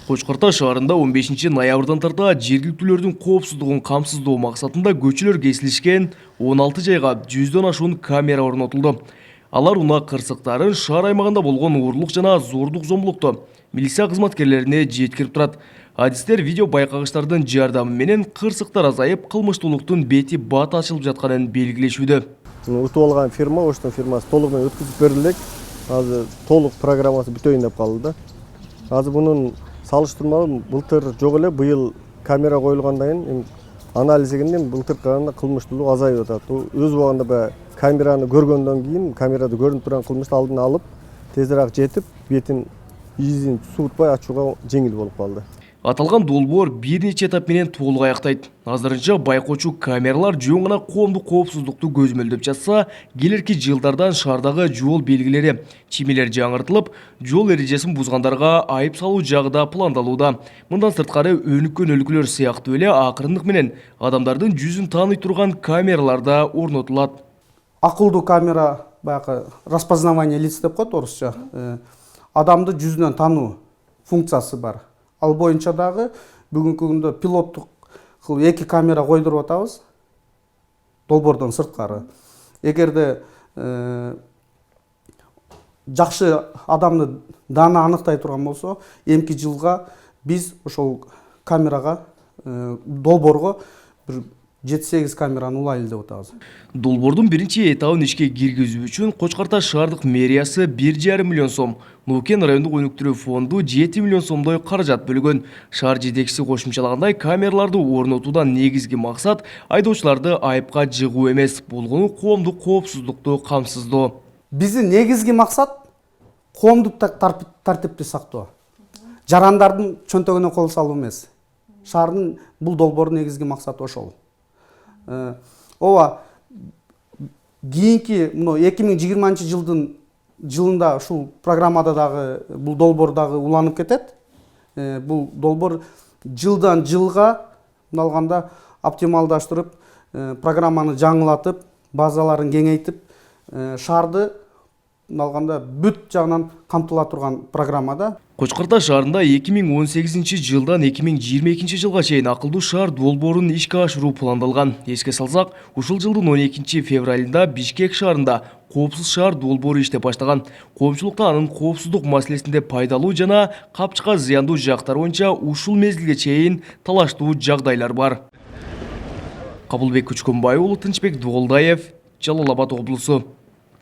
Қошқарта шаарында 15 ноябрдан тарта жергиликтүүлөрдүн коопсуздугун камсыздоо максатында көчөлөр кесилишкен 16 жайга 100дөн ашуун камера орнотулду. Алар унаа кырсыктарын шаар аймагында болгон уурлук жана зордук зомбулукту милиция кызматкерлерине жеткирип турат. Адистер видео байкагычтардын жардамы менен кырсыктар азайып, кылмыштуулуктун бети бат ачылып жатканын белгилешүүдө. Утуп алган фирма, Оштон фирмасы толук менен өткүзүп берилек. Азыр толук программасы бүтөйүн деп калды да. Азыр мунун салыштырмалуу былтыр жок эле, быйыл камера коюлгандан кийин анализигинде былтыркы кылмыштуулук азайып атат. Өз убагында баягы камераны көргөндөн кийин, камерада көрүнүп турган кылмышты алдын алып, тезирээк жетип, бетин изин суутпай ачууга жеңил болуп калды. Аталган долбоор бир нече этап менен толук аяктайт. Азырынча байкоочу камералар жөн гана коомдук коопсуздукту көзмөлдөп жатса, келерки жылдардан шаардагы жол белгилери, чимелер жаңыртылып, жол эрежесин бузгандарга айып салуу жагы да пландалууда. Мындан сырткары өнүккөн өлкөлөр сыяктуу эле акырындык менен адамдардын жүзүн тааный турган камералар да орнотулат. Акылдуу камера, баягы распознавание лиц деп коет орусча. Адамды жүзүнөн таануу функциясы бар. Ал боюнча дагы бүгүнкү күндө пилоттук эки камера койдуруп атабыз. Долбоордон сырткары. Эгерде жакшы адамды даана аныктай турган болсо, эмки жылга биз ошол камерага, долбоорго бир 7-8 камераны улайлы деп атабыз. Долбоордун биринчи этабын ишке киргизүү үчүн Кочкарта шаардык мэриясы 1,5 миллион сом, Нуукен райондук өнүктүрүү фонду 7 миллион сомдой каражат бөлгөн. Шаар жетекчиси кошумчалагандай, камераларды орнотуудан негизги максат айдоочуларды айыпка жыгуу эмес, болгону коомдук коопсуздукту камсыздоо. Биздин негизги максат коомдук тартипти сактоо. Жарандардын чөнтөгүнө кол салуу эмес. Шаардын бул долбоордун негизги максаты ошол. Ооба кийинки 2020 жылында ушул программада дагы бул долбоор дагы уланып кетет. Бул долбоор жылдан жылга алганда оптималдаштырып, программаны жаңылатып, базаларын кеңейтип, шаарды алганда бүт жагынан камтыла турган программада. Кочкарта шаарында 2018 жылдан 2022 жылга чейин акылдуу шаар долбоорун ишке ашыруу пландалган. Эске салсак, ушул жылдын 12 февралында Бишкек шаарында коопсуз шаар долбоору иштеп баштаган. Коомчулукта анын коопсуздук маселесинде пайдалуу жана капчыкка зыяндуу жактары боюнча ушул мезгилге чейин талаштуу жагдайлар бар. Кабылбек Күчкөнбай уулу, Тынчбек Дуолдаев, Жалал Абад облусу.